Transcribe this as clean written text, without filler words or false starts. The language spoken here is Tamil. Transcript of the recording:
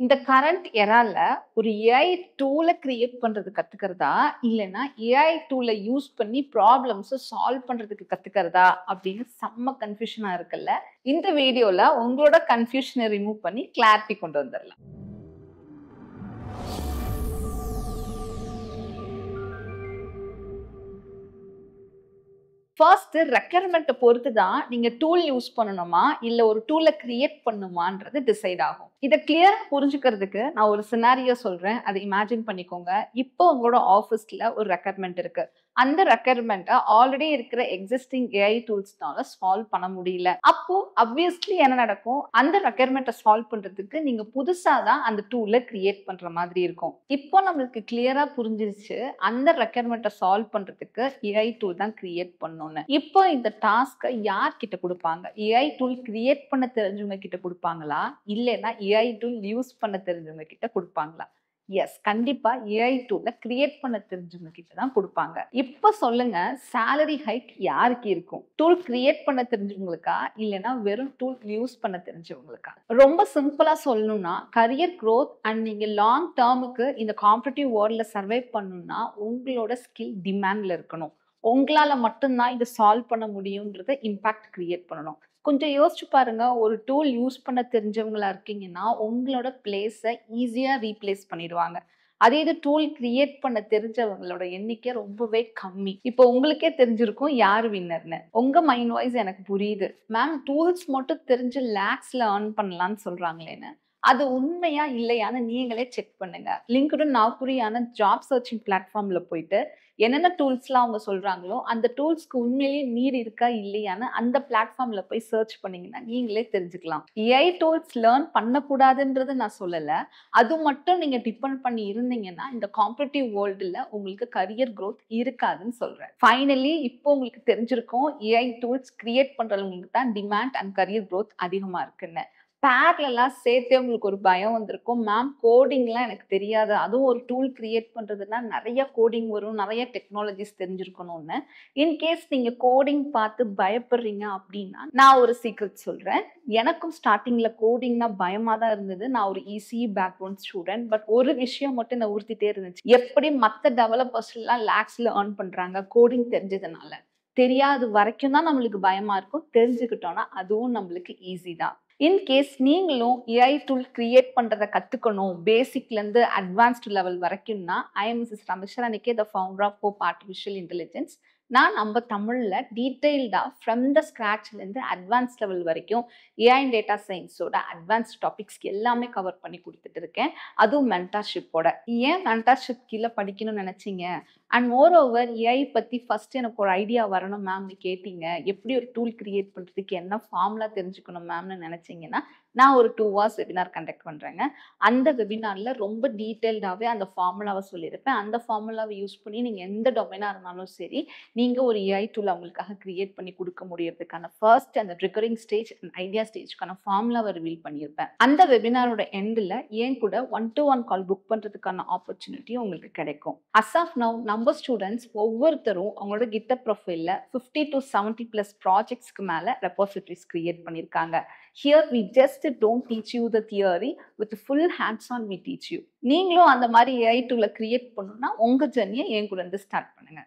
இந்த கரண்ட் எரால ஒரு ஏஐ டூலை கிரியேட் பண்றது கத்துக்கிறதா இல்லைன்னா ஏஐ டூலை யூஸ் பண்ணி ப்ராப்ளம்ஸை சால்வ் பண்றதுக்கு கத்துக்கிறதா அப்படின்னு செம்ம கன்ஃபியூஷனா இருக்குல்ல. இந்த வீடியோல உங்களோட கன்ஃபியூஷனை ரிமூவ் பண்ணி கிளாரிட்டி கொண்டு வந்துடலாம். ஃபர்ஸ்ட் ரெக்யர்மெண்ட்டை பொறுத்து தான் நீங்க டூல் யூஸ் பண்ணணுமா இல்ல ஒரு டூலை கிரியேட் பண்ணுமான்றது டிசைட் ஆகும். இதை கிளியரா புரிஞ்சுக்கிறதுக்கு நான் ஒரு சினாரியோ சொல்றேன், அதை இமேஜின் பண்ணிக்கோங்க. இப்போ உங்களோட ஆஃபீஸ்ல ஒரு ரெக்யர்மெண்ட் இருக்கு. அந்த ரெக்யர்மெண்ட்டை ஆல்ரெடி இருக்கிற எக்ஸிஸ்டிங் ஏஐ டூல்ஸ்னால சால்வ் பண்ண முடியல. அப்போ அப்வியஸ்லி என்ன நடக்கும், அந்த ரெக்யர்மெண்ட்டை சால்வ் பண்றதுக்கு நீங்க புதுசா தான் அந்த டூலை கிரியேட் பண்ற மாதிரி இருக்கும். இப்போ நம்மளுக்கு கிளியரா புரிஞ்சிருச்சு அந்த ரெக்யர்மெண்ட்டை சால்வ் பண்றதுக்கு ஏஐ டூல் தான் கிரியேட் பண்ணணும். இப்போ இந்த டாஸ்கை யார் கிட்ட கொடுப்பாங்க? ஏஐ டூல் கிரியேட் பண்ண தெரிஞ்சவங்க கிட்ட கொடுப்பாங்களா இல்லைன்னா ஏஐ டூல் யூஸ் பண்ண தெரிஞ்சவங்க கிட்ட கொடுப்பாங்களா? எஸ், கண்டிப்பா ஏஐ டூல கிரியேட் பண்ண தெரிஞ்சவங்க கிட்ட தான் கொடுப்பாங்க. இப்ப சொல்லுங்க, சேலரி ஹைக் யாருக்கு இருக்கும்? டூல் கிரியேட் பண்ண தெரிஞ்சவங்களுக்கா இல்லைன்னா வெறும் டூல் யூஸ் பண்ண தெரிஞ்சவங்களுக்கா? ரொம்ப சிம்பிளா சொல்லணும்னா கரியர் க்ரோத் அண்ட் நீங்க லாங் டேர்முக்கு இந்த காம்படிட்டிவ் வேர்ல்ட்ல சர்வை பண்ணணும்னா உங்களோட ஸ்கில் டிமாண்ட்ல இருக்கணும். உங்களால மட்டும்தான் இதை சால்வ் பண்ண முடியும்ன்றத இம்பாக்ட் கிரியேட் பண்ணணும். கொஞ்சம் யோசிச்சு பாருங்க, ஒரு டூல் யூஸ் பண்ண தெரிஞ்சவங்களா இருக்கீங்கன்னா உங்களோட பிளேஸை ஈஸியா ரீப்ளேஸ் பண்ணிடுவாங்க. அதே இது டூல் கிரியேட் பண்ண தெரிஞ்சவங்களோட எண்ணிக்கை ரொம்பவே கம்மி. இப்போ உங்களுக்கே தெரிஞ்சிருக்கும் யாரு வின்னர்னு. உங்க மைண்ட் வாய்ஸ் எனக்கு புரியுது, மேம் டூல்ஸ் மட்டும் தெரிஞ்சு லேக்ஸ்ல ஏர்ன் பண்ணலாம்னு சொல்றாங்களேன்னு. அது உண்மையா இல்லையான்னு நீங்களே செக் பண்ணுங்க. லிங்க்டுன் நாக்குரியான ஜாப் சர்ச்சிங் பிளாட்ஃபார்ம்ல போயிட்டு என்னென்ன டூல்ஸ்லாம் அவங்க சொல்றாங்களோ அந்த டூல்ஸ்க்கு உண்மையிலேயே நீட் இருக்கா இல்லையான்னு அந்த பிளாட்ஃபார்ம்ல போய் சர்ச் பண்ணீங்கன்னா நீங்களே தெரிஞ்சுக்கலாம். ஏஐ டூல்ஸ் லேர்ன் பண்ணக்கூடாதுன்றது நான் சொல்லலை, அது மட்டும் நீங்க டிபெண்ட் பண்ணி இருந்தீங்கன்னா இந்த காம்படிட்டிவ் வேர்ல்டுல உங்களுக்கு கரியர் க்ரோத் இருக்காதுன்னு சொல்றேன். ஃபைனலி இப்போ உங்களுக்கு தெரிஞ்சிருக்கும் ஏஐ டூல்ஸ் கிரியேட் பண்றவங்களுக்கு தான் டிமாண்ட் அண்ட் கரியர் க்ரோத் அதிகமா இருக்குன்னு. பேர்லாம் சேர்த்தே உங்களுக்கு ஒரு பயம் வந்திருக்கும், மேம் கோடிங்லாம் எனக்கு தெரியாது, அதுவும் ஒரு டூல் கிரியேட் பண்றதுன்னா நிறைய கோடிங் வரும், நிறைய டெக்னாலஜிஸ் தெரிஞ்சிருக்கணும்னு. இன்கேஸ் நீங்க கோடிங் பார்த்து பயப்படுறீங்க அப்படின்னா நான் ஒரு சீக்ரெட் சொல்றேன். எனக்கும் ஸ்டார்டிங்ல கோடிங்னா பயமா தான் இருந்தது. நான் ஒரு ஈஸி பேக்ரவுண்ட் ஸ்டூடெண்ட். பட் ஒரு விஷயம் மட்டும் நான் உறுத்திட்டே இருந்துச்சு, எப்படி மற்ற டெவலப்பர்ஸ் எல்லாம் லேக்ஸ்ல ஏர்ன் பண்றாங்க கோடிங் தெரிஞ்சதுனால. தெரியாது வரைக்கும் தான் நம்மளுக்கு பயமா இருக்கும், தெரிஞ்சுக்கிட்டோம்னா அதுவும் நம்மளுக்கு ஈஸி தான். இன்கேஸ் நீங்களும் ஏஐ டூல் கிரியேட் பண்றதை கத்துக்கணும் பேசிக்ல இருந்து அட்வான்ஸ்டு லெவல் வரைக்கும்னா ஐ எம் மிஸ்ஸஸ் ரமேஷ் அன்னிகே, the founder of Hope artificial intelligence. நான் நம்ம தமிழ்ல டீட்டெயில்டா ஃப்ரம் த ஸ்கிராச்ல இருந்து அட்வான்ஸ் லெவல் வரைக்கும் ஏஐ டேட்டா சயின்ஸோட அட்வான்ஸ் டாபிக்ஸ்க்கு எல்லாமே கவர் பண்ணி கொடுத்துட்டு இருக்கேன், அதுவும் மென்டார்ஷிப்போட. ஏன் மென்டார்ஷிப் கீழே படிக்கணும்னு நினைச்சீங்க? அண்ட் மோர் ஓவர் ஏஐ பத்தி ஃபர்ஸ்ட் எனக்கு ஒரு ஐடியா வரணும் மேம்னு கேட்டீங்க, எப்படி ஒரு டூல் கிரியேட் பண்றதுக்கு என்ன ஃபார்முலா தெரிஞ்சுக்கணும் மேம்னு நினைச்சீங்கன்னா நான் ஒரு 2 hours வெபினார் கண்டக்ட் பண்றேங்க. அந்த வெபினார்ல ரொம்ப டீட்டெயில்டாவே அந்த ஃபார்முலாவை சொல்லியிருப்பேன். அந்த ஃபார்முலாவை யூஸ் பண்ணி நீங்க எந்த டொமைனா இருந்தாலும் சரி நீங்க ஒரு ஏஐ டூல் அவங்களுக்காக கிரியேட் பண்ணி கொடுக்க முடியறதுக்கான ஃபர்ஸ்ட் அந்த ட்ரிகரிங் ஸ்டேஜ் அண்ட் ஐடியா ஸ்டேஜ்க்கான ஃபார்முலாவை ரிவீல் பண்ணியிருப்பேன். அந்த வெபினாரோட எண்டில் ஏன் கூட 1-to-1 கால் புக் பண்றதுக்கான ஆப்பர்ச்சுனிட்டியும் உங்களுக்கு கிடைக்கும். அஸ் ஆஃப் நவ் நம்ம ஸ்டூடெண்ட்ஸ் ஒவ்வொருத்தரும் அவங்களோட கிட்டப் ப்ரொஃபைல்ல 50 to 70+ ப்ராஜெக்ட்ஸ்க்கு மேல ரெபாசிட்டரிஸ் கிரியேட் பண்ணியிருக்காங்க. Here we just don't teach you the theory, with full hands-on we teach you. நீங்களும் அந்த மாதிரி ஏஐ டூலை கிரியேட் பண்ணணும்னா உங்க ஜர்னியை என் கூட இருந்து ஸ்டார்ட் பண்ணுங்க.